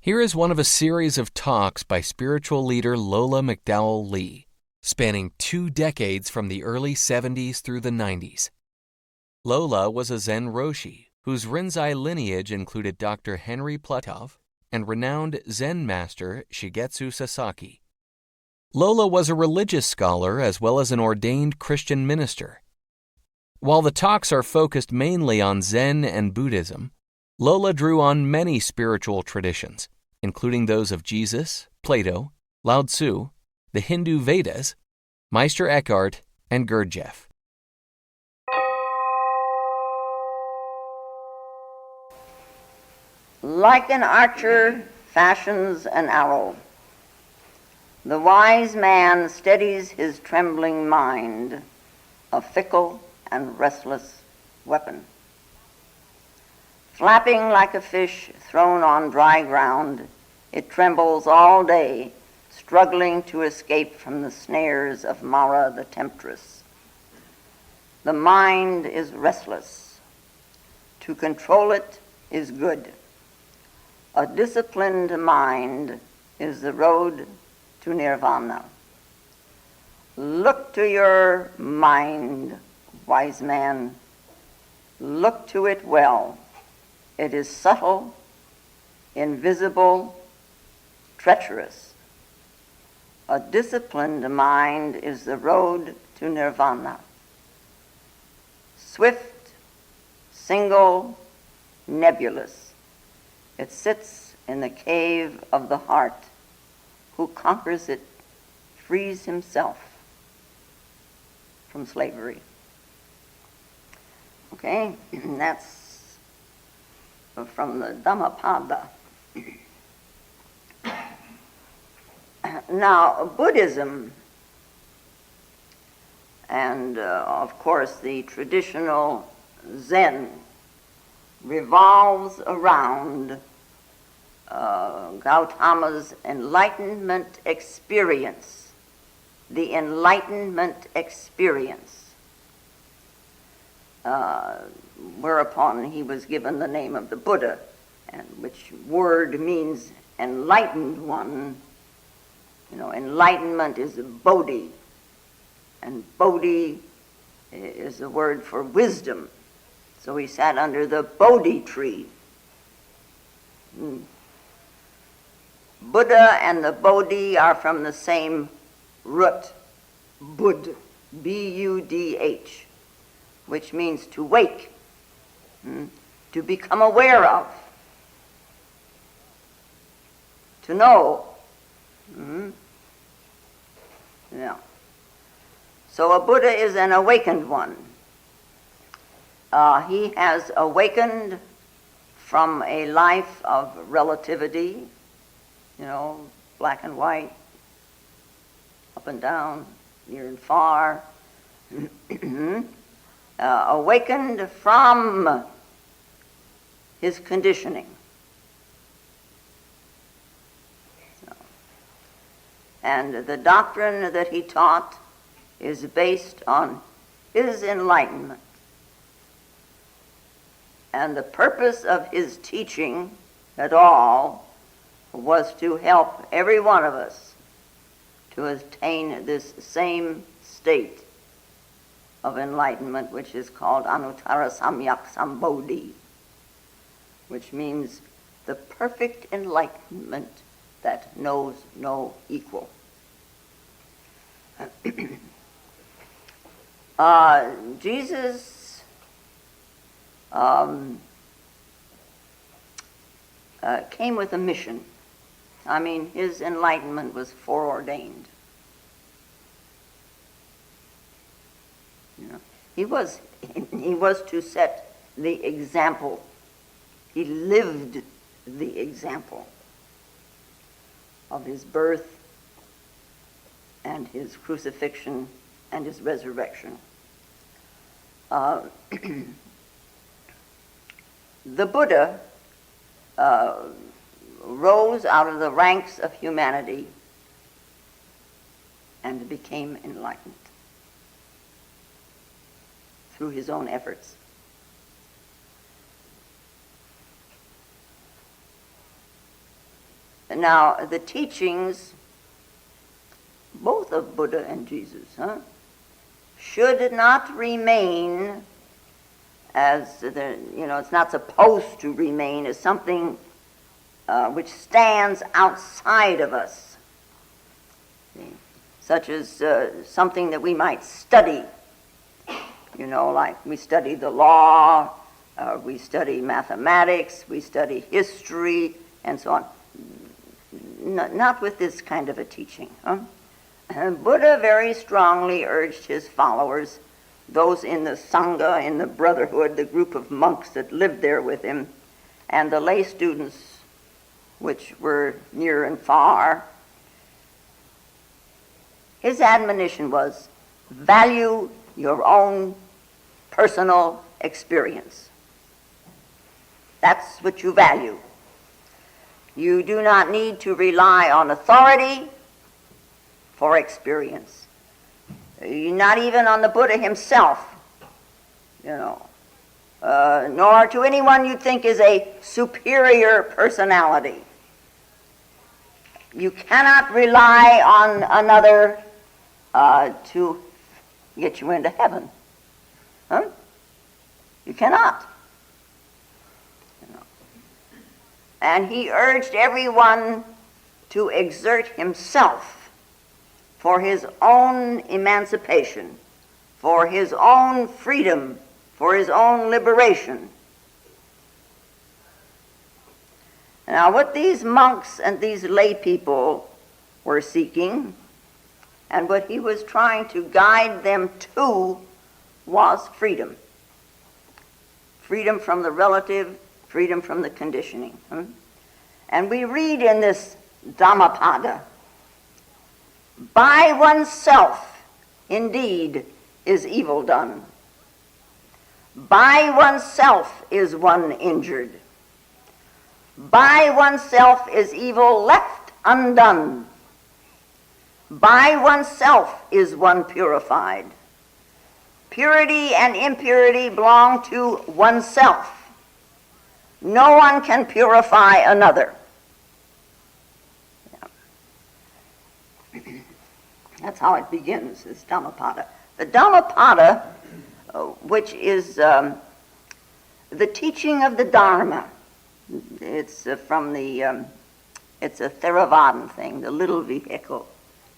Here is one of a series of talks by spiritual leader Lola McDowell Lee, spanning 2 decades from the early 70s through the 90s. Lola was a Zen Roshi, whose Rinzai lineage included Dr. Henry Platov and renowned Zen master Shigetsu Sasaki. Lola was a religious scholar as well as an ordained Christian minister. While the talks are focused mainly on Zen and Buddhism, Lola drew on many spiritual traditions, including those of Jesus, Plato, Lao Tzu, the Hindu Vedas, Meister Eckhart, and Gurdjieff. Like an archer fashions an arrow, the wise man steadies his trembling mind, a fickle and restless weapon. Flapping like a fish thrown on dry ground, it trembles all day, struggling to escape from the snares of Mara the temptress. The mind is restless. To control it is good. A disciplined mind is the road to nirvana. Look to your mind, wise man. Look to it well. It is subtle, invisible, treacherous. A disciplined mind is the road to nirvana. Swift, single, nebulous. It sits in the cave of the heart. Who conquers it frees himself from slavery. Okay, that's from the Dhammapada. Now, Buddhism and, of course, the traditional Zen revolves around Gautama's Enlightenment experience, the Enlightenment experience, whereupon he was given the name of the Buddha, and which word means enlightened one. You know, enlightenment is bodhi, and bodhi is the word for wisdom. So he sat under the bodhi tree. Buddha and the bodhi are from the same root, bud, B-U-D-H, which means to wake, to become aware of, to know. Yeah. So a Buddha is an awakened one. He has awakened from a life of relativity, you know, black and white, up and down, near and far. Awakened from his conditioning. And the doctrine that he taught is based on his enlightenment. And the purpose of his teaching at all was to help every one of us to attain this same state of enlightenment, which is called Anuttara Samyak Sambodhi, which means the perfect enlightenment that knows no equal. Jesus came with a mission. I mean, his enlightenment was foreordained. You know, he was to set the example. He lived the example of his birth and his crucifixion and his resurrection. The Buddha rose out of the ranks of humanity and became enlightened through his own efforts. Now, the teachings, both of Buddha and Jesus, should not remain as, it's not supposed to remain as something which stands outside of us, such as something that we might study, like we study the law, we study mathematics, we study history, and so on. Not with this kind of a teaching. Buddha very strongly urged his followers, those in the Sangha, in the brotherhood, the group of monks that lived there with him, and the lay students, which were near and far. His admonition was, value your own personal experience. That's what you value. You do not need to rely on authority for experience. Not even on the Buddha himself, nor to anyone you think is a superior personality. You cannot rely on another to get you into heaven. You cannot. And he urged everyone to exert himself for his own emancipation, for his own freedom, for his own liberation. Now, what these monks and these lay people were seeking, and what he was trying to guide them to, was freedom. Freedom from the relative, freedom from the conditioning. And we read in this Dhammapada, by oneself, indeed, is evil done. By oneself is one injured. By oneself is evil left undone. By oneself is one purified. Purity and impurity belong to oneself. No one can purify another. That's how it begins, this Dhammapada. The Dhammapada, which is the teaching of the Dharma. It's from the, it's a Theravadan thing, the little vehicle,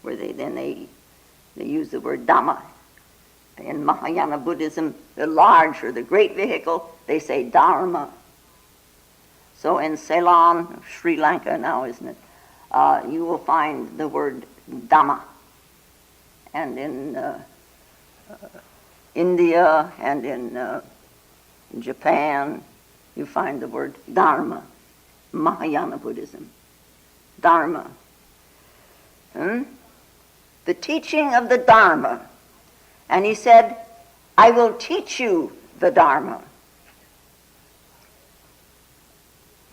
where they use the word Dhamma. In Mahayana Buddhism, the large or the great vehicle, they say Dharma. So in Ceylon, Sri Lanka now, isn't it, you will find the word Dhamma. And in India and in Japan, you find the word Dharma, Mahayana Buddhism, Dharma. The teaching of the Dharma. And he said, I will teach you the Dharma.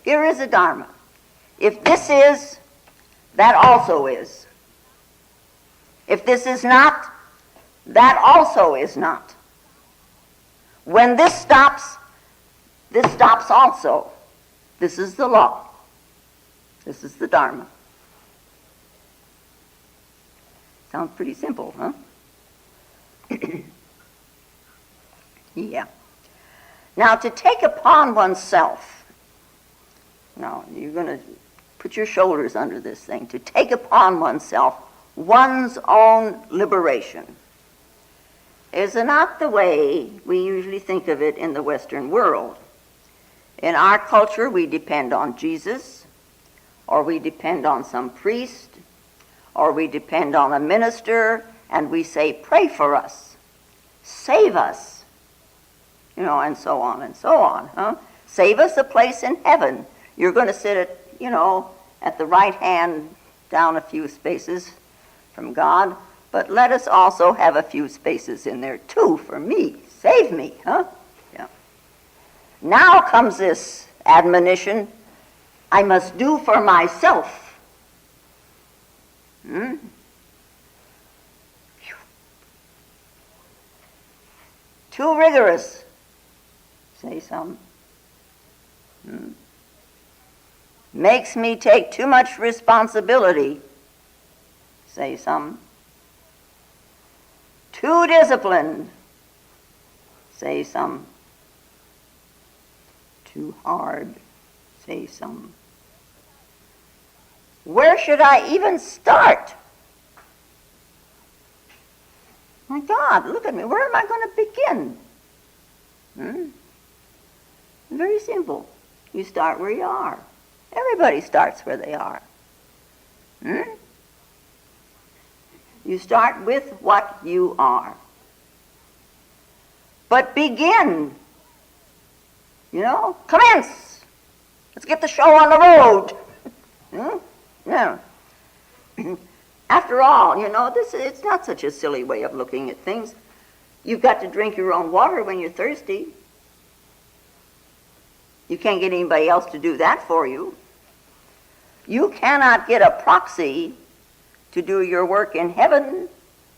Here is the Dharma. If this is, that also is. If this is not, that also is not. When this stops also. This is the law. This is the Dharma. Sounds pretty simple, huh? Yeah. Now, to take upon oneself, now you're going to put your shoulders under this thing, to take upon oneself one's own liberation is not the way we usually think of it in the Western world. In our culture, we depend on Jesus, or we depend on some priest, or we depend on a minister, and we say, pray for us, save us, and so on and so on. Huh? Save us a place in heaven. You're going to sit at the right hand down a few spaces from God, but let us also have a few spaces in there too for me. Save me, huh? Yeah. Now comes this admonition, I must do for myself. Too rigorous, say some. makes me take too much responsibility, say some. Too disciplined, say some. Too hard, say some. Where should I even start? My God, look at me. Where am I going to begin? Very simple. You start where you are. Everybody starts where they are. You start with what you are. But begin. Commence. Let's get the show on the road. No. After all, it's not such a silly way of looking at things. You've got to drink your own water when you're thirsty. You can't get anybody else to do that for you. You cannot get a proxy to do your work in heaven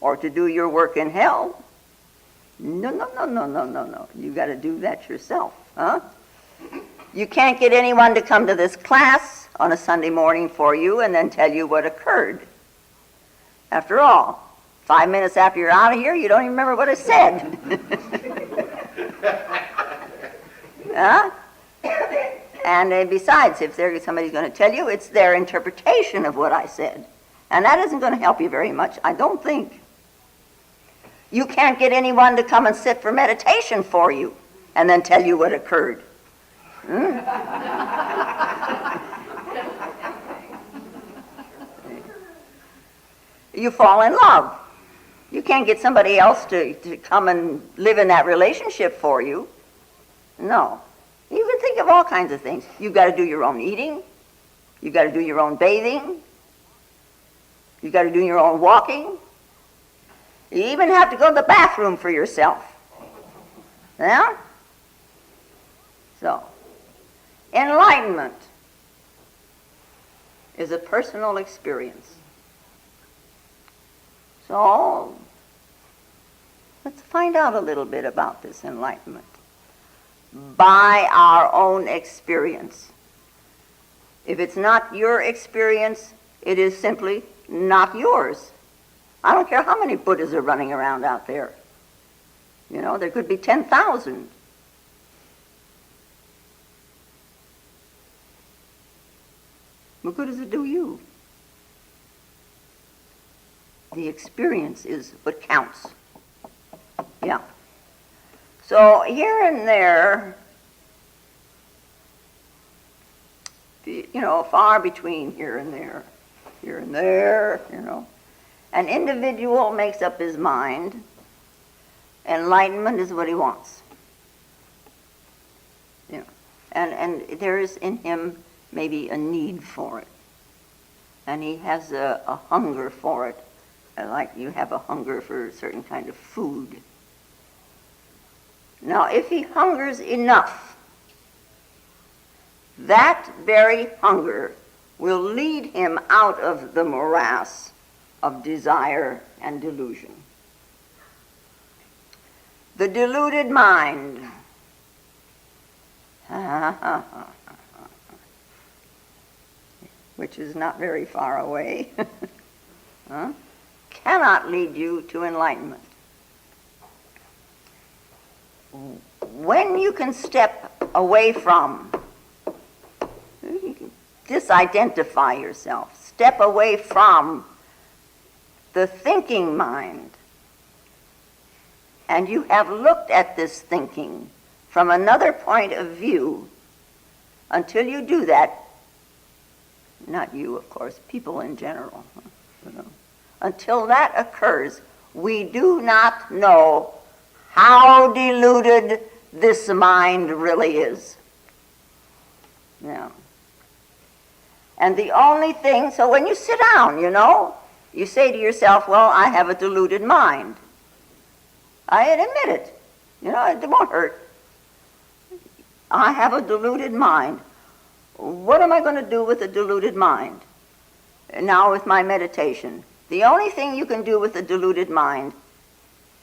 or to do your work in hell. No. You got to do that yourself, huh? You can't get anyone to come to this class on a Sunday morning for you and then tell you what occurred. After all, 5 minutes after you're out of here, you don't even remember what I said. Huh? And besides, if somebody's going to tell you, it's their interpretation of what I said. And that isn't going to help you very much, I don't think. You can't get anyone to come and sit for meditation for you and then tell you what occurred. You fall in love. You can't get somebody else to come and live in that relationship for you. No. You can think of all kinds of things. You've got to do your own eating. You've got to do your own bathing. You've got to do your own walking. You even have to go to the bathroom for yourself. Yeah? So, enlightenment is a personal experience. So, let's find out a little bit about this enlightenment. By our own experience. If it's not your experience, it is simply not yours. I don't care how many Buddhas are running around out there. There could be 10,000. What good does it do you? The experience is what counts. Yeah. So here and there, far between here and there, an individual makes up his mind. Enlightenment is what he wants. And there is in him maybe a need for it. And he has a hunger for it, like you have a hunger for a certain kind of food. Now, if he hungers enough, that very hunger will lead him out of the morass of desire and delusion. The deluded mind. Which is not very far away, cannot lead you to enlightenment. When you can step away from, disidentify yourself, step away from the thinking mind, and you have looked at this thinking from another point of view, until you do that, not you, of course, people in general, until that occurs, we do not know how deluded this mind really is. Yeah. And the only thing, so when you sit down, you say to yourself, well, I have a deluded mind. I admit it. It won't hurt. I have a deluded mind. What am I going to do with a deluded mind? Now with my meditation. The only thing you can do with a deluded mind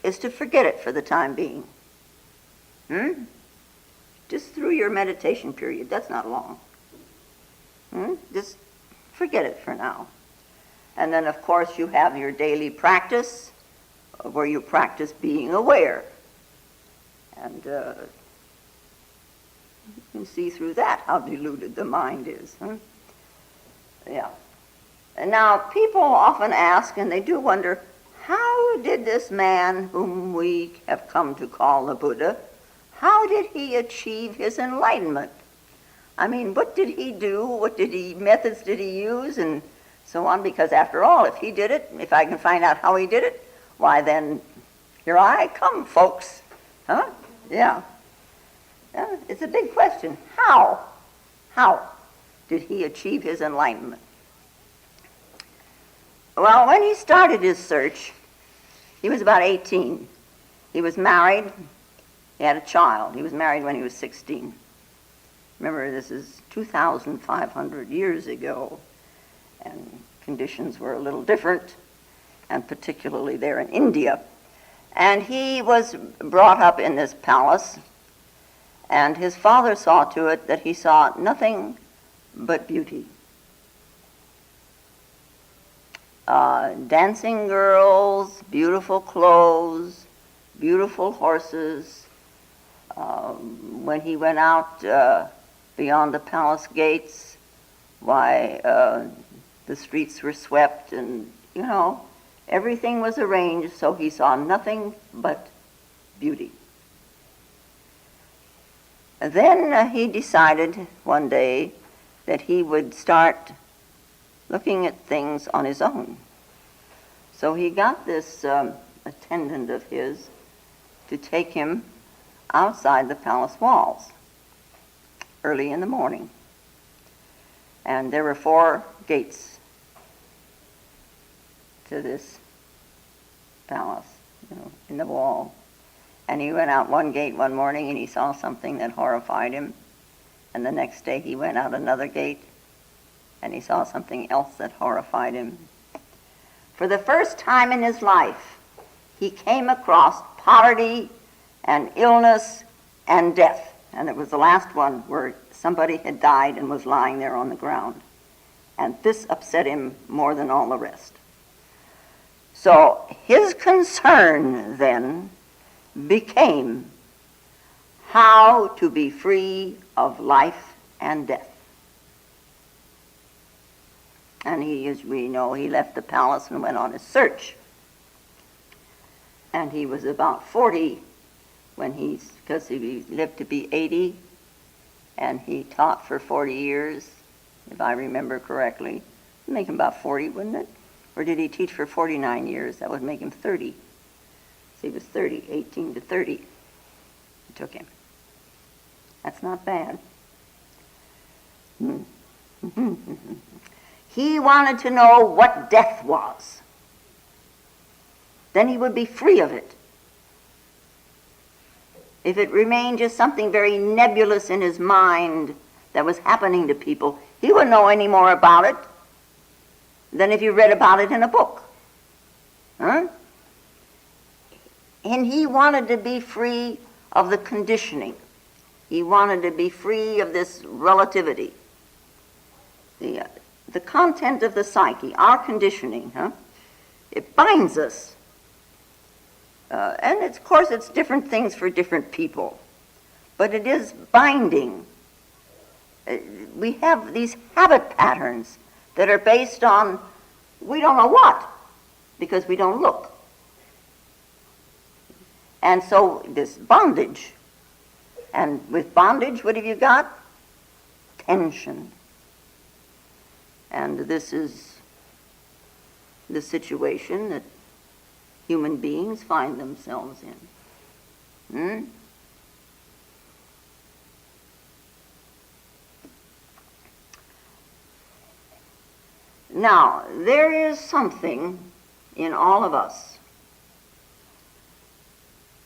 is to forget it for the time being. Just through your meditation period. That's not long. Just forget it for now. And then, of course, you have your daily practice where you practice being aware. And you can see through that how deluded the mind is. Yeah. And now, people often ask, and they do wonder, how did this man whom we have come to call the Buddha, how did he achieve his enlightenment? I mean, what did he do? What methods did he use? And so on, because after all, if he did it, if I can find out how he did it, why then, here I come, folks. Huh? Yeah. It's a big question. How? How did he achieve his enlightenment? Well, when he started his search, he was about 18. He was married. He had a child. He was married when he was 16. Remember, this is 2,500 years ago, and conditions were a little different, and particularly there in India. And he was brought up in this palace, and his father saw to it that he saw nothing but beauty. Dancing girls, beautiful clothes, beautiful horses. When he went out beyond the palace gates, why, the streets were swept, and, everything was arranged so he saw nothing but beauty. Then he decided one day that he would start looking at things on his own. So he got this attendant of his to take him outside the palace walls early in the morning. And there were 4 gates to this palace, in the wall. And he went out one gate one morning and he saw something that horrified him. And the next day he went out another gate and he saw something else that horrified him. For the first time in his life, he came across poverty and illness and death. And it was the last one where somebody had died and was lying there on the ground. And this upset him more than all the rest. So his concern then became how to be free of life and death. And he, as we know, he left the palace and went on his search. And he was about 40 when because he lived to be 80, and he taught for 40 years, if I remember correctly. It'd make him about 40, wouldn't it? Or did he teach for 49 years? That would make him 30. So he was 30, 18 to 30. It took him. That's not bad. He wanted to know what death was. Then he would be free of it. If it remained just something very nebulous in his mind that was happening to people, he wouldn't know any more about it than if you read about it in a book. Huh? And he wanted to be free of the conditioning. He wanted to be free of this relativity. The content of the psyche, our conditioning, it binds us. And of course it's different things for different people. But it is binding. We have these habit patterns that are based on we don't know what, because we don't look. And so this bondage. And with bondage, what have you got? Tension. And this is the situation that human beings find themselves in. Now, there is something in all of us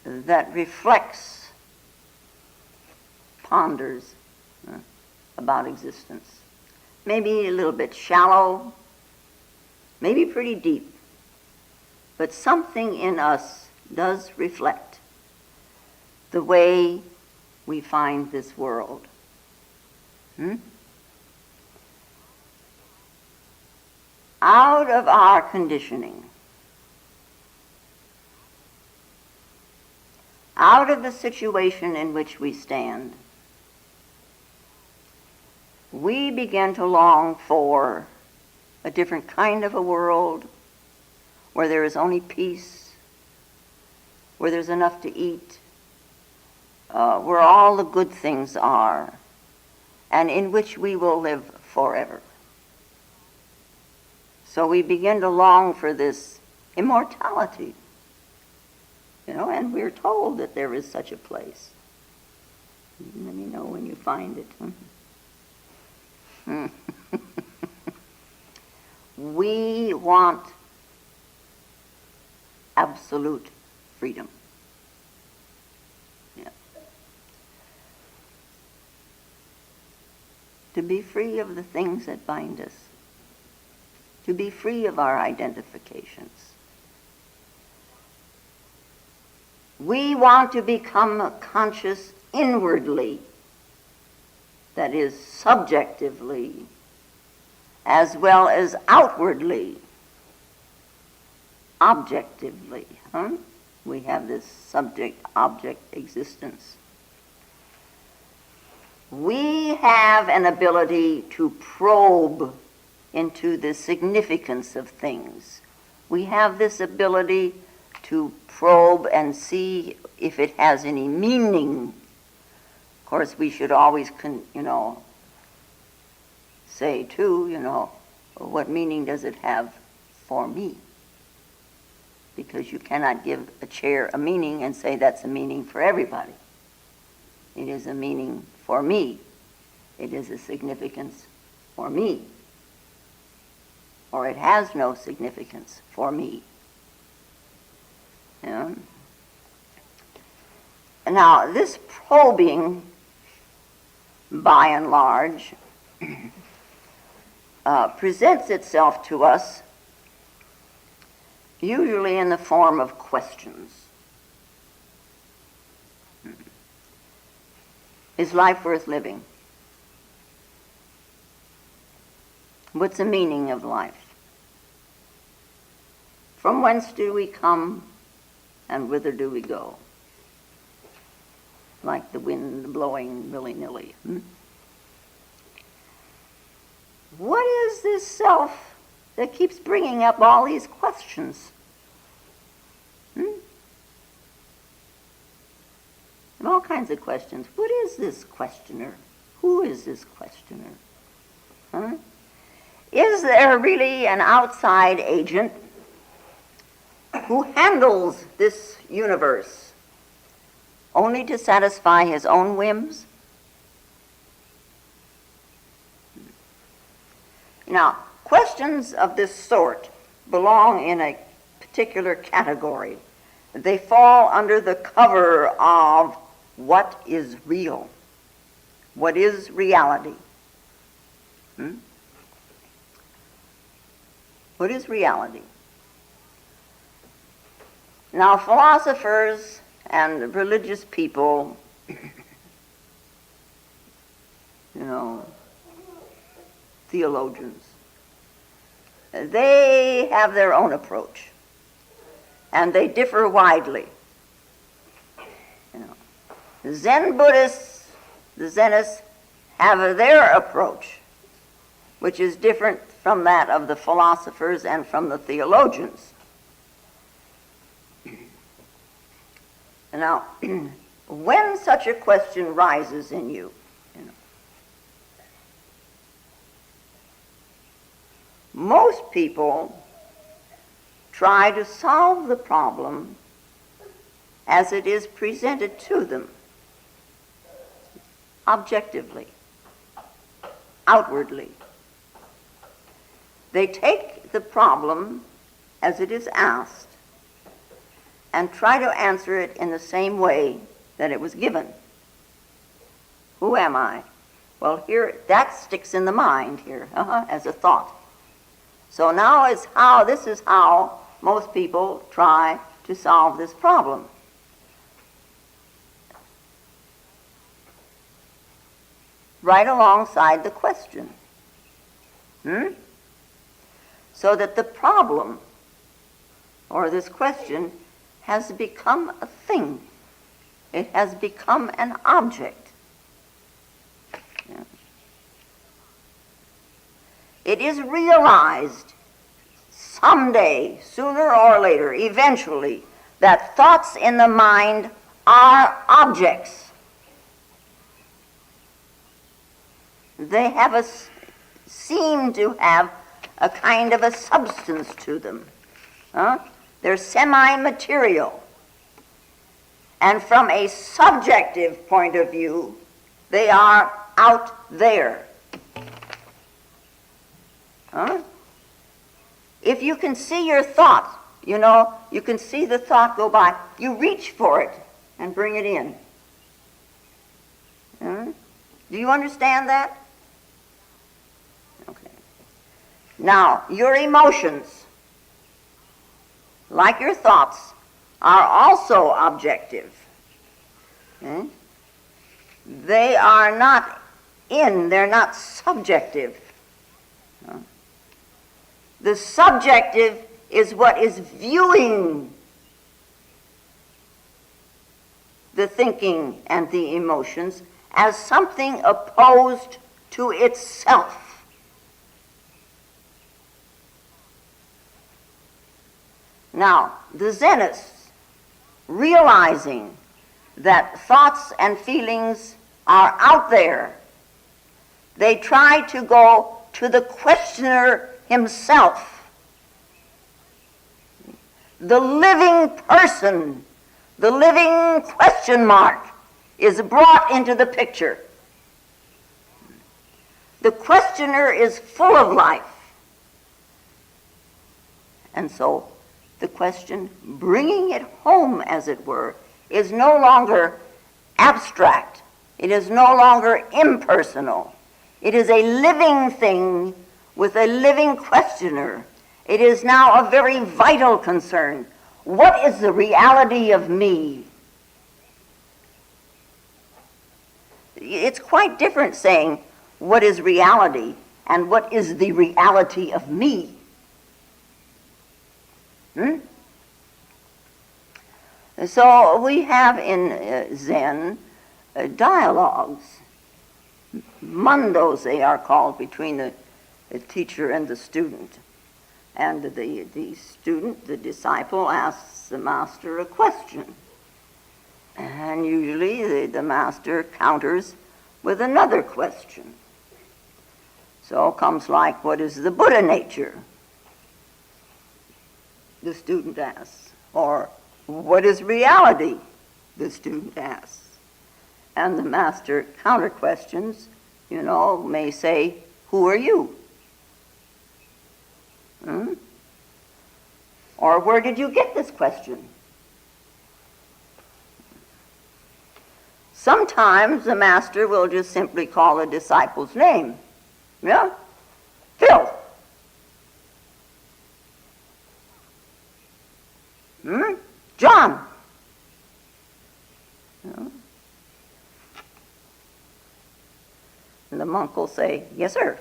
that reflects, ponders about existence. Maybe a little bit shallow, maybe pretty deep, but something in us does reflect the way we find this world. out of our conditioning, out of the situation in which we stand, we begin to long for a different kind of a world where there is only peace, where there's enough to eat, where all the good things are, and in which we will live forever. So we begin to long for this immortality, and we're told that there is such a place. Let me know when you find it. We want absolute freedom. Yeah. To be free of the things that bind us. To be free of our identifications. We want to become conscious inwardly, that is, subjectively, as well as outwardly, objectively. We have this subject-object existence. We have an ability to probe into the significance of things. We have this ability to probe and see if it has any meaning. Of course, we should always, say too, what meaning does it have for me? Because you cannot give a chair a meaning and say that's a meaning for everybody. It is a meaning for me. It is a significance for me. Or it has no significance for me. Now, this probing, by and large, presents itself to us usually in the form of questions. Is life worth living? What's the meaning of life? From whence do we come, and whither do we go? Like the wind blowing willy-nilly. What is this self that keeps bringing up all these questions? And all kinds of questions. What is this questioner? Who is this questioner? Is there really an outside agent who handles this universe only to satisfy his own whims? Now, questions of this sort belong in a particular category. They fall under the cover of what is real, what is reality. What is reality? Now, philosophers and religious people, theologians, they have their own approach, and they differ widely. The Zen Buddhists, the Zenists, have their approach, which is different from that of the philosophers and from the theologians. Now, when such a question rises in you, most people try to solve the problem as it is presented to them, objectively, outwardly. They take the problem as it is asked and try to answer it in the same way that it was given. Who am I? Well, here, that sticks in the mind here, as a thought. So now this is how most people try to solve this problem. Right alongside the question. So that the problem, or this question, has become a thing. It has become an object. Yeah. It is realized someday, sooner or later, eventually, that thoughts in the mind are objects. They seem to have a kind of a substance to them. They're semi-material. And from a subjective point of view, they are out there. If you can see your thought, you can see the thought go by, you reach for it and bring it in. Do you understand that? Okay. Now, your emotions, like your thoughts, are also objective. They are not they're not subjective. The subjective is what is viewing the thinking and the emotions as something opposed to itself. Now, the Zenists, realizing that thoughts and feelings are out there, they try to go to the questioner himself. The living person, the living question mark, is brought into the picture. The questioner is full of life. And so the question, bringing it home, as it were, is no longer abstract. It is no longer impersonal. It is a living thing with a living questioner. It is now a very vital concern. What is the reality of me? It's quite different saying, what is reality and what is the reality of me? So we have in Zen dialogues, mundos they are called, between the teacher and the student. And the student, the disciple, asks the master a question. And usually the master counters with another question. So it comes like, what is the Buddha nature? The student asks. Or, what is reality? The student asks. And the master counter questions, may say, who are you? Or where did you get this question? Sometimes the master will just simply call a disciple's name. Yeah? Phil. John. And the monk will say, yes, sir.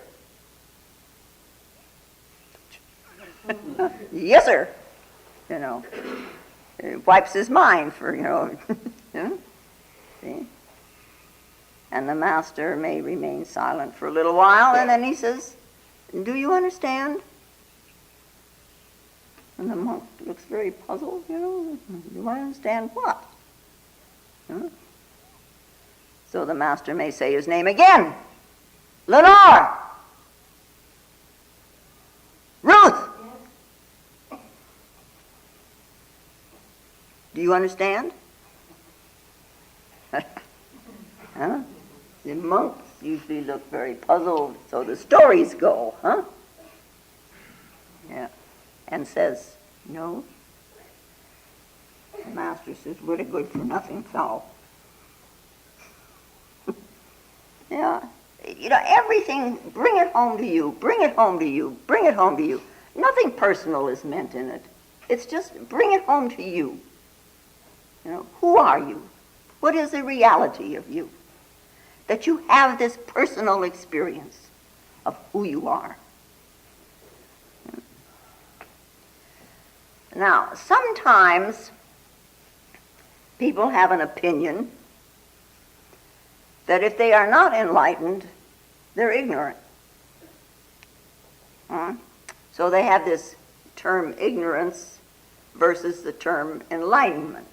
Yes, sir. It wipes his mind for, See? And the master may remain silent for a little while, and then he says, do you understand? And the monk looks very puzzled, do I understand what? So the master may say his name again. Lenore! Ruth! Do you understand? The monks usually look very puzzled, so the stories go, Yeah. And says, no. The master says, what a good for nothing fellow. Everything, bring it home to you, bring it home to you, bring it home to you. Nothing personal is meant in it. It's just bring it home to you. Who are you? What is the reality of you? That you have this personal experience of who you are. Now, sometimes people have an opinion that if they are not enlightened, they're ignorant. So they have this term ignorance versus the term enlightenment.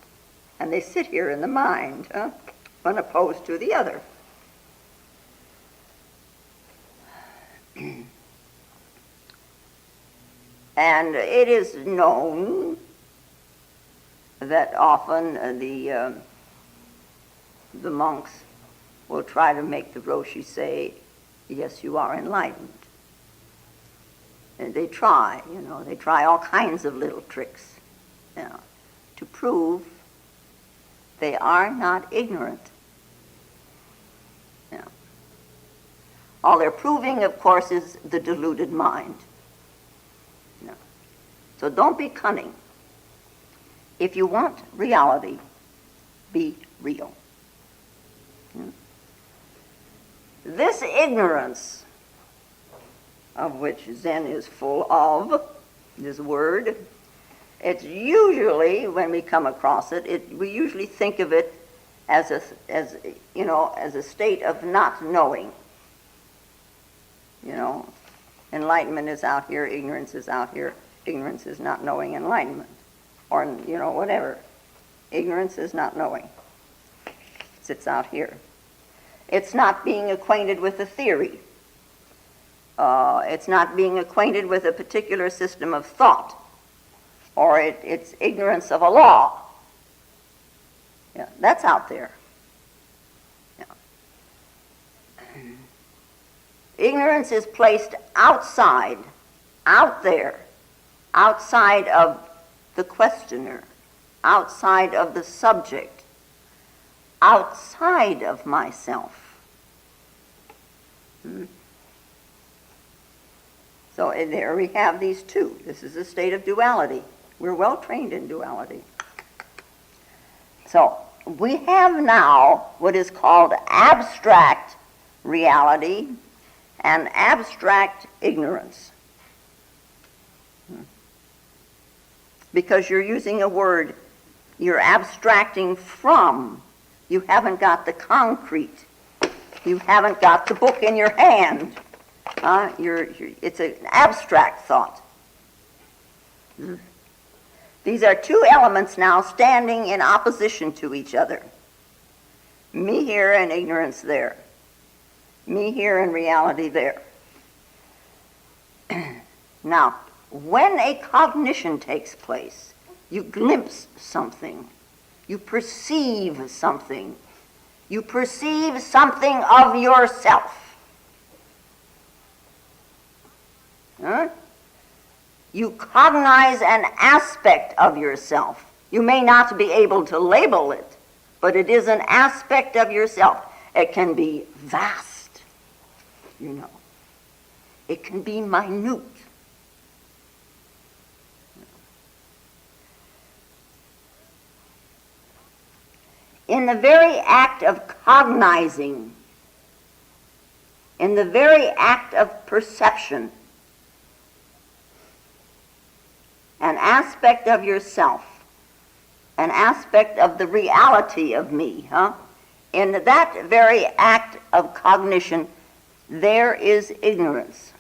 And they sit here in the mind, one opposed to the other. And it is known that often the monks will try to make the Roshi say, yes, you are enlightened. And they try, they try all kinds of little tricks, to prove they are not ignorant. All they're proving, of course, is the deluded mind. So don't be cunning. If you want reality, be real. This ignorance, of which Zen is full of, this word, it's usually, when we come across it, we usually think of it as a state of not knowing. Enlightenment is out here, ignorance is out here. Ignorance is not knowing enlightenment. Or, whatever. Ignorance is not knowing. It sits out here. It's not being acquainted with a theory. It's not being acquainted with a particular system of thought. Or it's ignorance of a law. That's out there. Ignorance is placed outside, out there, outside of the questioner, outside of the subject, outside of myself. So there we have these two. This is a state of duality. We're well trained in duality. So we have now what is called abstract reality and abstract ignorance. Because you're using a word you're abstracting from. You haven't got the concrete. You haven't got the book in your hand. It's an abstract thought. These are two elements now standing in opposition to each other. Me here and ignorance there. Me here and reality there. Now, when a cognition takes place, you glimpse something. You perceive something. You perceive something of yourself. You cognize an aspect of yourself. You may not be able to label it, but it is an aspect of yourself. It can be vast, It can be minute. In the very act of cognizing, in the very act of perception, an aspect of yourself, an aspect of the reality of me, in that very act of cognition, there is ignorance.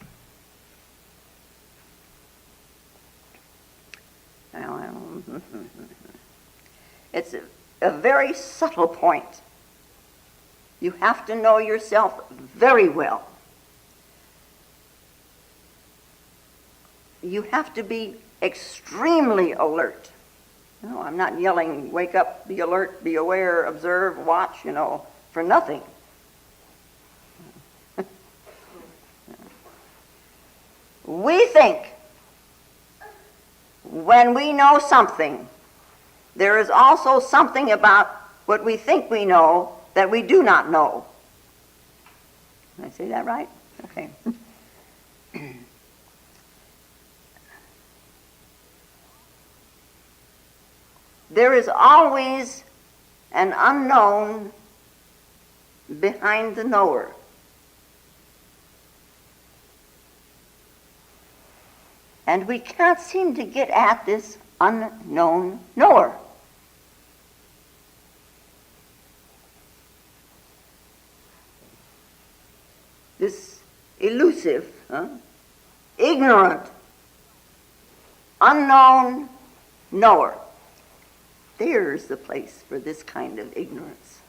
It's a very subtle point. You have to know yourself very well. You have to be extremely alert. No, I'm not yelling, wake up, be alert, be aware, observe, watch, for nothing. We think when we know something, there is also something about what we think we know that we do not know. Did I say that right? Okay. There is always an unknown behind the knower. And we can't seem to get at this unknown knower. This elusive, ignorant, unknown knower. There's the place for this kind of ignorance.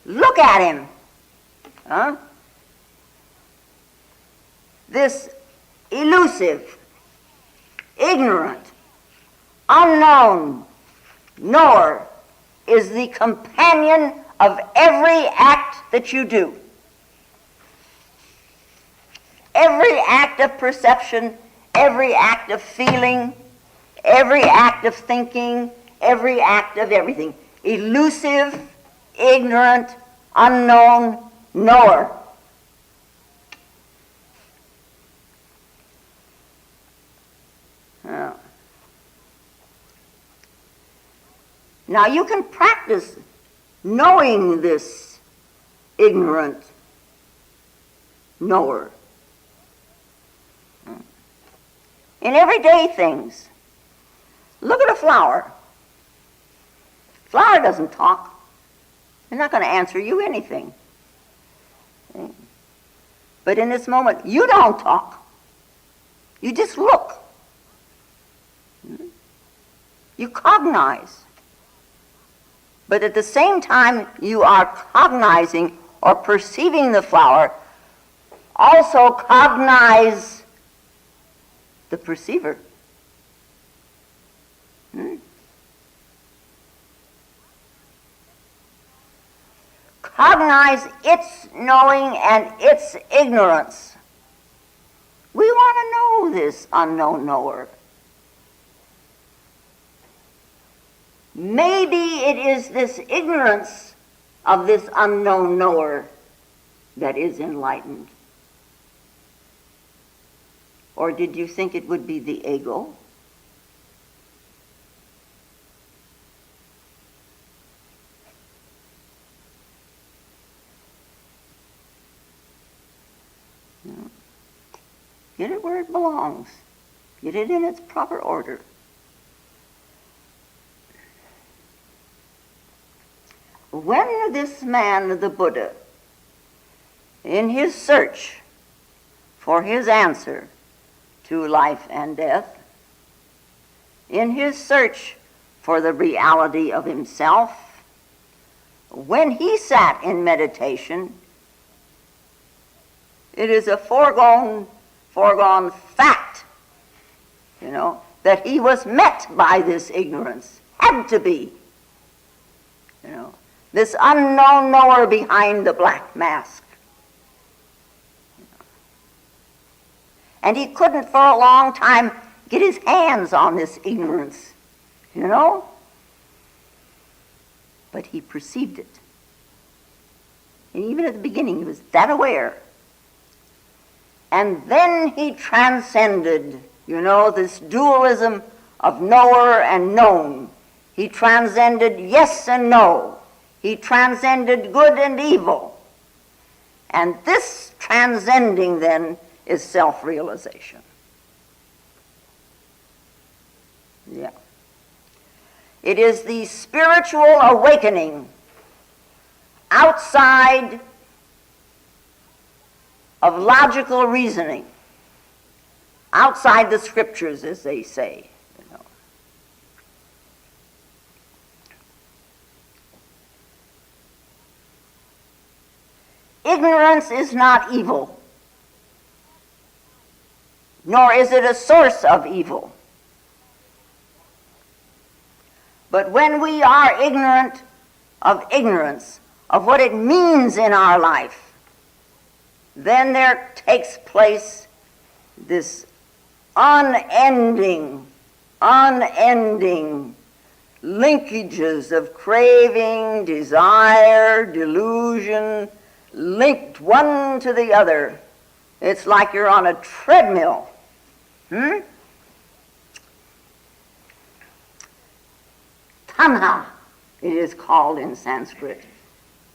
Look at him. This elusive, ignorant, unknown knower is the companion of every act that you do. Every act of perception, every act of feeling, every act of thinking, every act of everything. Elusive, ignorant, unknown knower. Now you can practice knowing this ignorant knower in everyday things. Look at a flower. Flower doesn't talk. They're not going to answer you anything. But in this moment, you don't talk. You just look. You cognize. But at the same time you are cognizing or perceiving the flower, also cognize the perceiver. Cognize its knowing and its ignorance. We want to know this unknown knower. Maybe it is this ignorance of this unknown knower that is enlightened. Or did you think it would be the ego? No. Get it where it belongs. Get it in its proper order. When this man, the Buddha, in his search for his answer to life and death, in his search for the reality of himself, when he sat in meditation, it is a foregone fact, that he was met by this ignorance. Had to be. This unknown knower behind the black mask. And he couldn't for a long time get his hands on this ignorance, But he perceived it. And even at the beginning he was that aware. And then he transcended, this dualism of knower and known. He transcended yes and no. He transcended good and evil. And this transcending, then, is self-realization. Yeah. It is the spiritual awakening outside of logical reasoning, outside the scriptures, as they say. Ignorance is not evil, nor is it a source of evil. But when we are ignorant of ignorance, of what it means in our life, then there takes place this unending linkages of craving, desire, delusion, linked one to the other. It's like you're on a treadmill. Tanha, it is called in Sanskrit.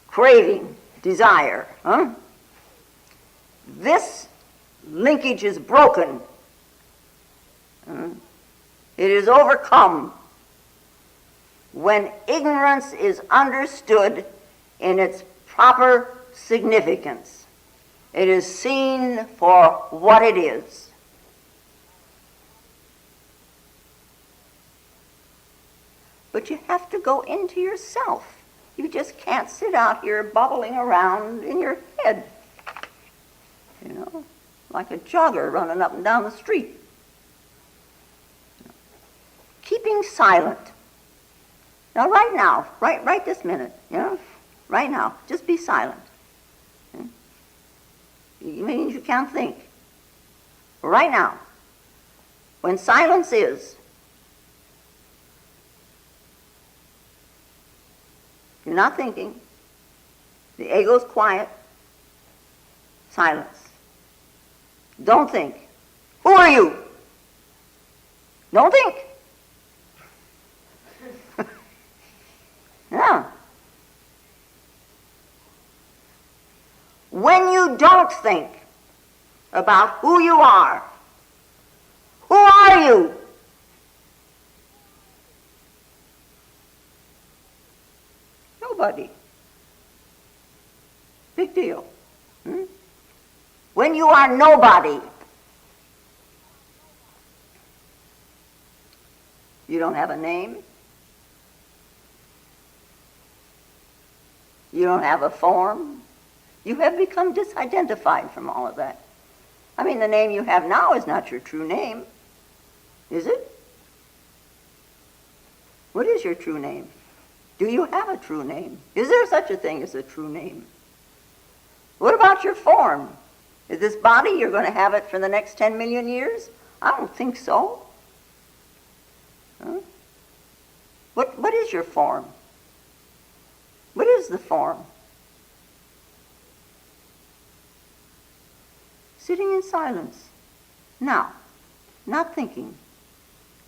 Craving, desire. This linkage is broken. It It is overcome when ignorance is understood in its proper significance. It is seen for what it is. But you have to go into yourself. You just can't sit out here bubbling around in your head, like a jogger running up and down the street. Keeping silent. Now, right now, right this minute, right now, just be silent. It means you can't think. Right now, when silence is, you're not thinking, the ego's quiet, silence. Don't think. Who are you? Don't think. Yeah. When you don't think about who you are, who are you? Nobody. Big deal. When you are nobody, you don't have a name. You don't have a form. You have become disidentified from all of that. I mean, the name you have now is not your true name, is it? What is your true name? Do you have a true name? Is there such a thing as a true name? What about your form? Is this body, you're going to have it for the next 10 million years? I don't think so. Huh? What is your form? What is the form? Sitting in silence. Now, not thinking.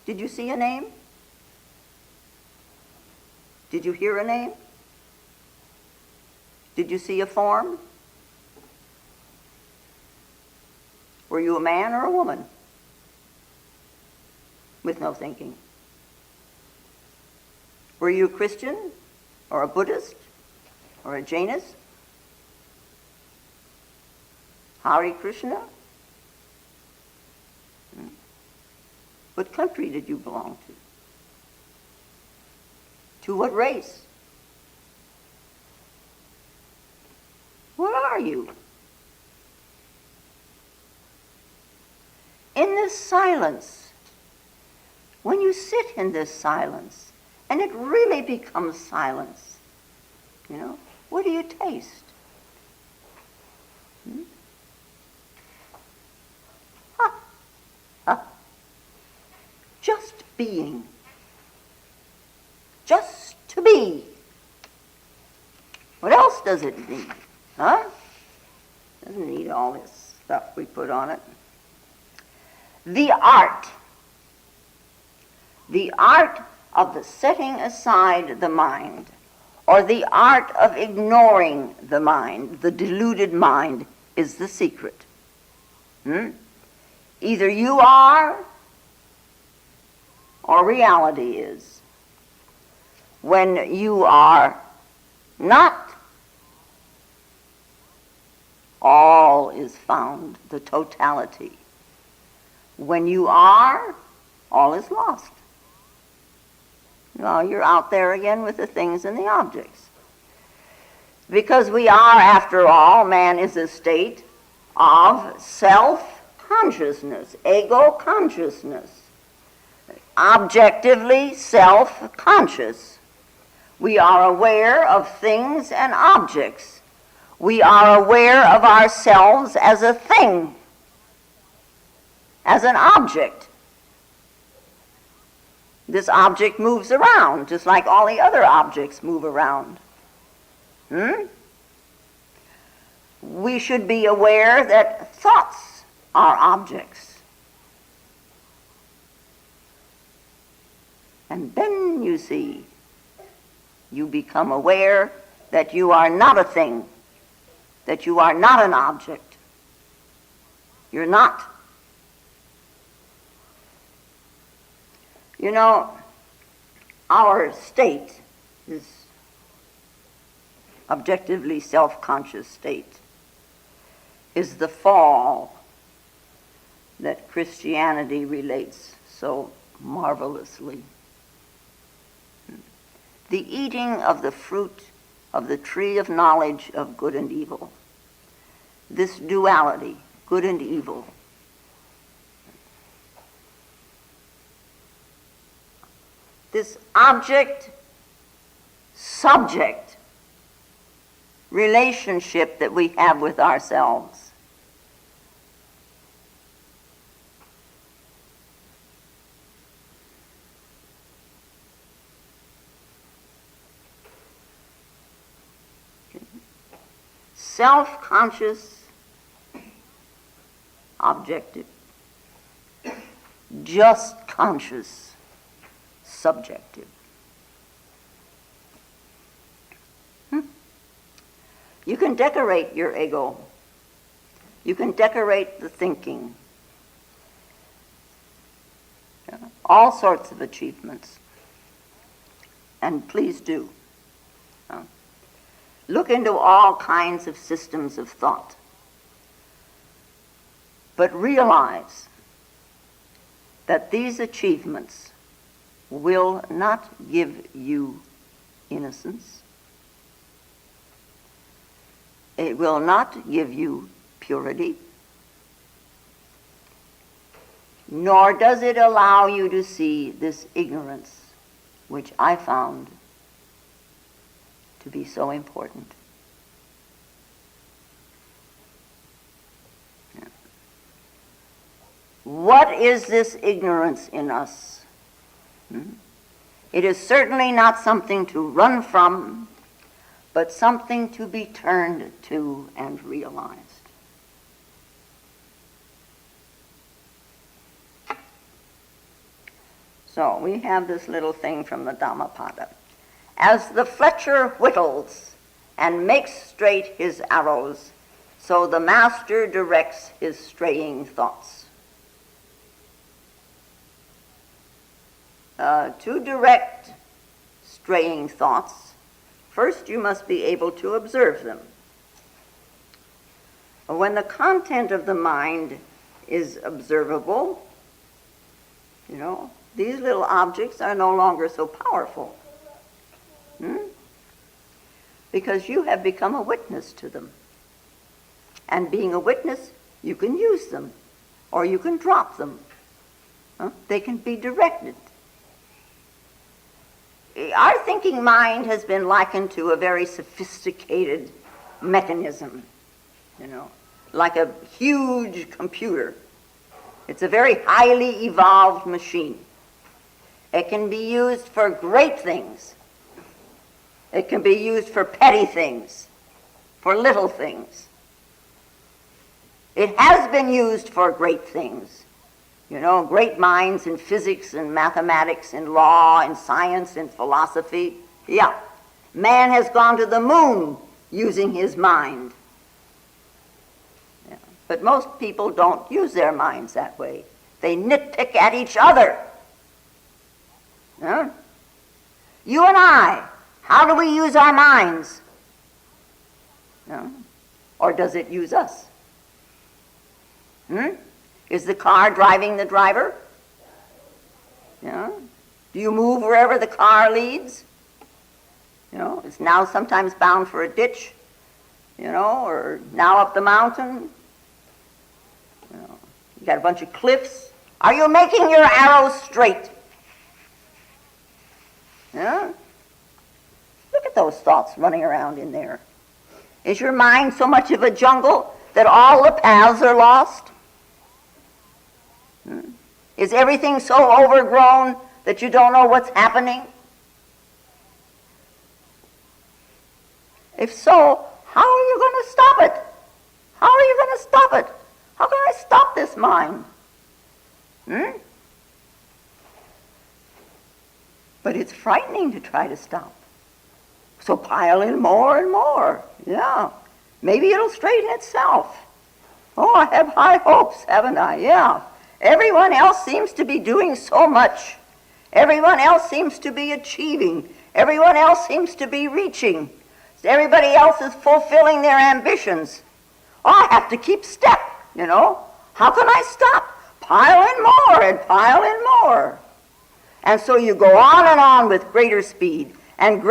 Did you see a name? Did you hear a name? Did you see a form? Were you a man or a woman? With no thinking. Were you a Christian or a Buddhist or a Jainist? Hare Krishna? What country did you belong to? To what race? What are you? In this silence, when you sit in this silence, and it really becomes silence, what do you taste? Just being. Just to be. What else does it need? Doesn't need all this stuff we put on it. The art of the setting aside the mind, or the art of ignoring the mind, the deluded mind, is the secret. Either you are, or reality is. When you are not, all is found, the totality. When you are, all is lost. Well, you're out there again with the things and the objects. Because we are, after all, man is a state of self-consciousness, ego-consciousness. Objectively self-conscious. We are aware of things and objects. We are aware of ourselves as a thing, as an object. This object moves around, just like all the other objects move around. We should be aware that thoughts are objects. And then you see, you become aware that you are not a thing, that you are not an object. You're not. You know, our state, this objectively self-conscious state, is the fall that Christianity relates so marvelously. The eating of the fruit of the tree of knowledge of good and evil. This duality, good and evil. This object-subject relationship that we have with ourselves. Self-conscious, objective, just conscious, subjective. You can decorate your ego. You can decorate the thinking. All sorts of achievements. And please do. Look into all kinds of systems of thought. But realize that these achievements will not give you innocence. It will not give you purity. Nor does it allow you to see this ignorance, which I found to be so important. What is this ignorance in us? It is certainly not something to run from, but something to be turned to and realized. So we have this little thing from the Dhammapada. As the fletcher whittles and makes straight his arrows, so the master directs his straying thoughts. To direct straying thoughts, first you must be able to observe them. When the content of the mind is observable, these little objects are no longer so powerful. Because you have become a witness to them. And being a witness, you can use them, or you can drop them. They can be directed. Our thinking mind has been likened to a very sophisticated mechanism, like a huge computer. It's a very highly evolved machine. It can be used for great things. It can be used for petty things, for little things. It has been used for great things. Great minds in physics and mathematics and law and science and philosophy. Yeah. Man has gone to the moon using his mind. Yeah. But most people don't use their minds that way. They nitpick at each other. Yeah. You and I, how do we use our minds? Yeah. Or does it use us? Is the car driving the driver? Do you move wherever the car leads? It's now sometimes bound for a ditch, or now up the mountain. You got a bunch of cliffs. Are you making your arrows straight? Look at those thoughts running around in there. Is your mind so much of a jungle that all the paths are lost? Is everything so overgrown that you don't know what's happening? If so, how are you going to stop it? How are you going to stop it? How can I stop this mind? But it's frightening to try to stop. So pile in more and more. Yeah. Maybe it'll straighten itself. Oh, I have high hopes, haven't I? Yeah. Everyone else seems to be doing so much. Everyone else seems to be achieving. Everyone else seems to be reaching. Everybody else is fulfilling their ambitions. Oh, I have to keep step, you know. How can I stop? Pile in more and pile in more. And so you go on with greater speed and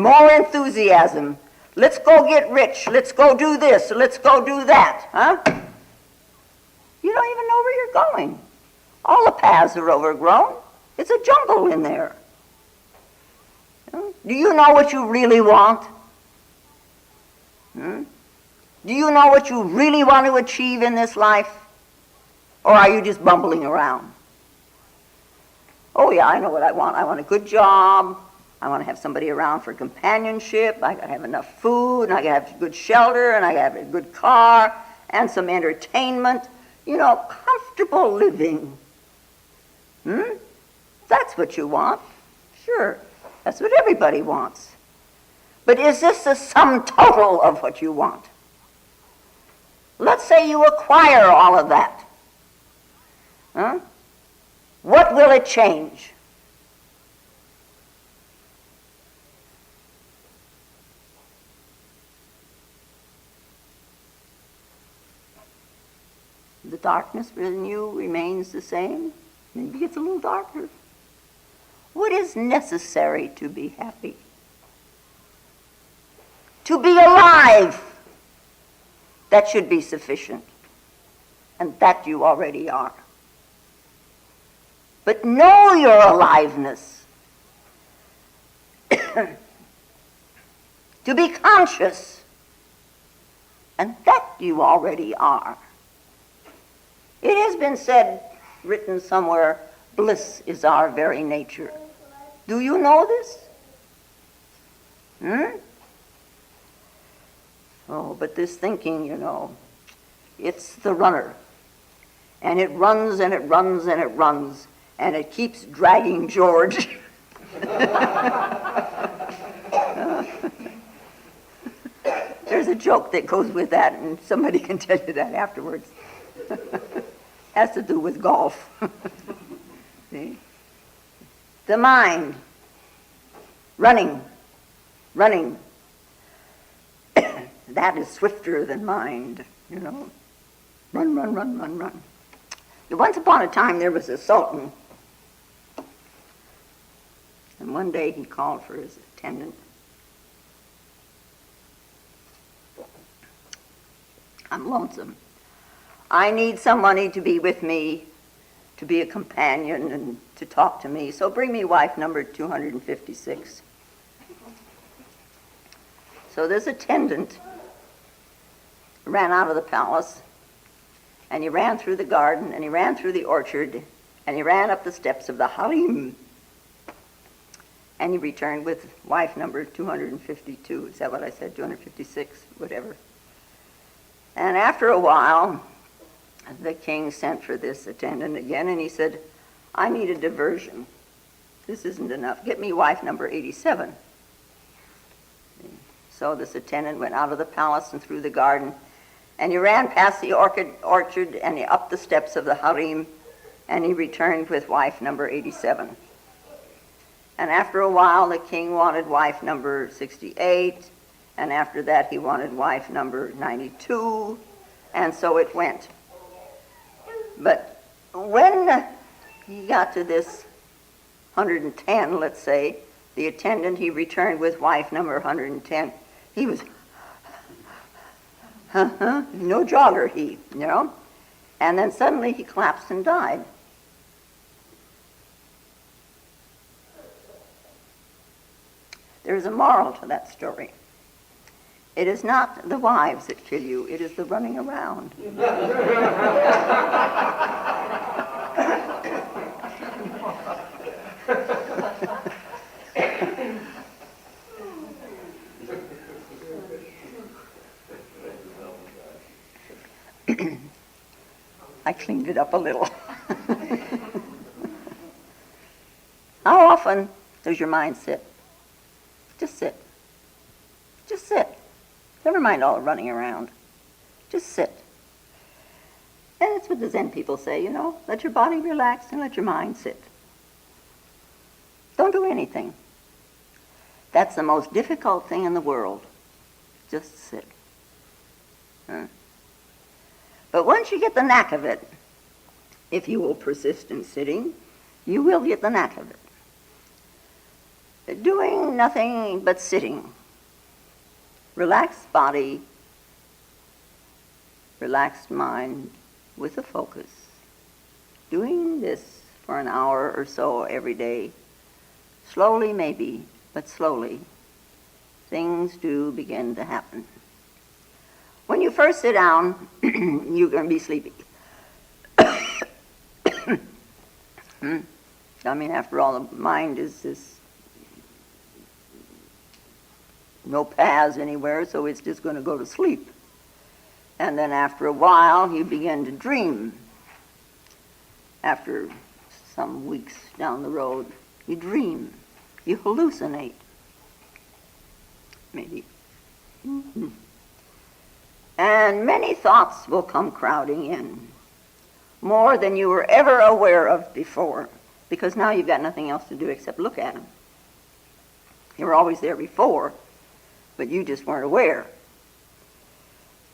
more enthusiasm. Let's go get rich. Let's go do this. Let's go do that. Huh? You don't even know where you're going. All the paths are overgrown. It's a jungle in there. Do you know what you really want? Do you know what you really want to achieve in this life? Or are you just bumbling around? Oh yeah, I know what I want. I want a good job. I want to have somebody around for companionship. I got to have enough food, and I got to have good shelter, and I got to have a good car, and some entertainment. You know, comfortable living. That's what you want. Sure, that's what everybody wants. But is this the sum total of what you want? Let's say you acquire all of that. What will it change? The darkness within you remains the same. Maybe it's a little darker. What is necessary to be happy? To be alive. That should be sufficient. And that you already are. But know your aliveness. To be conscious. And that you already are. It has been said, written somewhere, bliss is our very nature. Do you know this? Oh, but this thinking, you know, it's the runner. And it runs and it runs and it runs. And it keeps dragging George. There's a joke that goes with that, and somebody can tell you that afterwards. Has to do with golf. See? The mind. Running. That is swifter than mind, you know. Run. Once upon a time there was a sultan. And one day he called for his attendant. I'm lonesome. I need somebody to be with me, to be a companion and to talk to me. So bring me wife number 256. So this attendant ran out of the palace, and he ran through the garden, and he ran through the orchard, and he ran up the steps of the harem. And he returned with wife number 252. Is that what I said? 256? Whatever. And after a while, the king sent for this attendant again, and he said, I need a diversion. This isn't enough. Get me wife number 87. So this attendant went out of the palace and through the garden, and he ran past the orchard and up the steps of the harem, and he returned with wife number 87. And after a while, the king wanted wife number 68, and after that he wanted wife number 92, and so it went. But when he got to this 110, let's say, the attendant, he returned with wife number 110. He was, no jogger he, you know. And then suddenly he collapsed and died. There is a moral to that story. It is not the wives that kill you, it is the running around. I cleaned it up a little. How often does your mind sit? Just sit. Just sit. Never mind all the running around. Just sit. And that's what the Zen people say, you know. Let your body relax and let your mind sit. Don't do anything. That's the most difficult thing in the world. Just sit. But once you get the knack of it, if you will persist in sitting, you will get the knack of it. Doing nothing but sitting. Relaxed body, relaxed mind with a focus. Doing this for an hour or so every day, slowly maybe, but slowly, things do begin to happen. When you first sit down, you're going to be sleepy. I mean, after all, the mind is this no paths anywhere, so it's just going to go to sleep. And then after a while, you begin to dream. After some weeks down the road, you dream. You hallucinate. Maybe. And many thoughts will come crowding in, more than you were ever aware of before, because now you've got nothing else to do except look at them. You were always there before, but you just weren't aware.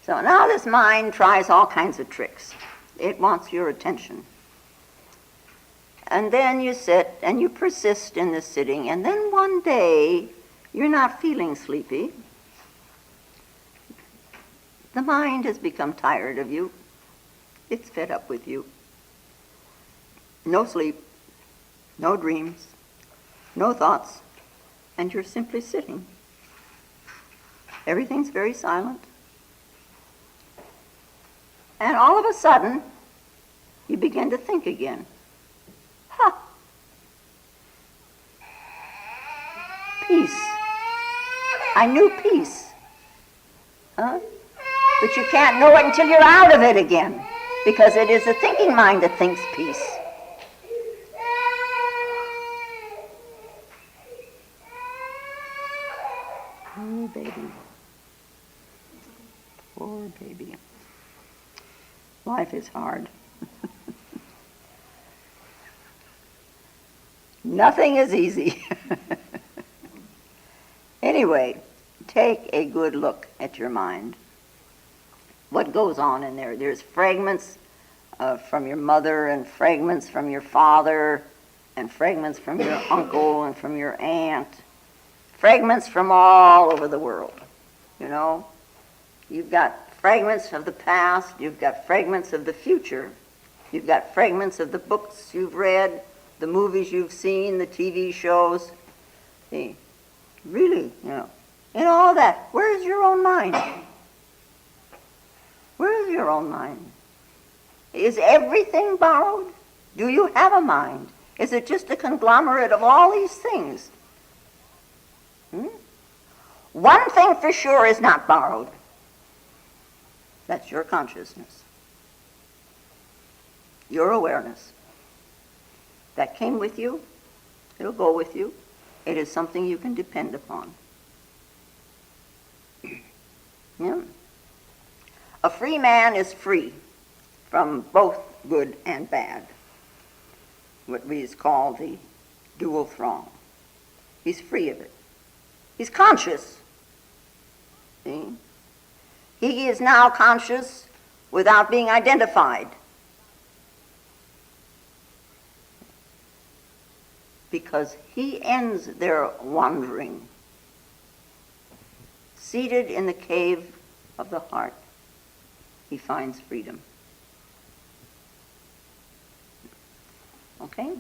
So now this mind tries all kinds of tricks. It wants your attention. And then you sit and you persist in the sitting, and then one day you're not feeling sleepy. The mind has become tired of you. It's fed up with you. No sleep, no dreams, no thoughts, and you're simply sitting. Everything's very silent. And all of a sudden, you begin to think again. Peace. I knew peace. But you can't know it until you're out of it again, because it is the thinking mind that thinks peace. Poor baby. Poor baby. Life is hard. Nothing is easy. Anyway, take a good look at your mind. What goes on in there? There's fragments from your mother, and fragments from your father, and fragments from your uncle and from your aunt. Fragments from all over the world, you know. You've got fragments of the past, you've got fragments of the future, you've got fragments of the books you've read, the movies you've seen, the TV shows. See, really, you know, in all that, where is your own mind? Where is your own mind? Is everything borrowed? Do you have a mind? Is it just a conglomerate of all these things? One thing for sure is not borrowed. That's your consciousness. Your awareness. That came with you. It'll go with you. It is something you can depend upon. Yeah. A free man is free from both good and bad. What we call the dual throng. He's free of it. He's conscious. See? He is now conscious without being identified. Because he ends their wandering. Seated in the cave of the heart, he finds freedom. Okay?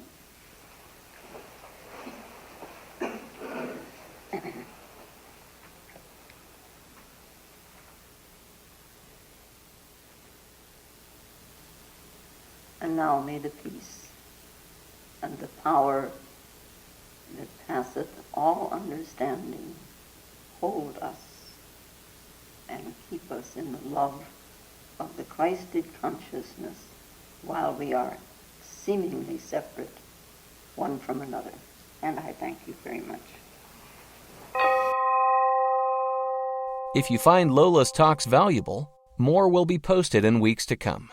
And now may the peace and the power that passeth all understanding hold us and keep us in the love of the Christed consciousness while we are seemingly separate one from another. And I thank you very much. If you find Lola's talks valuable, more will be posted in weeks to come.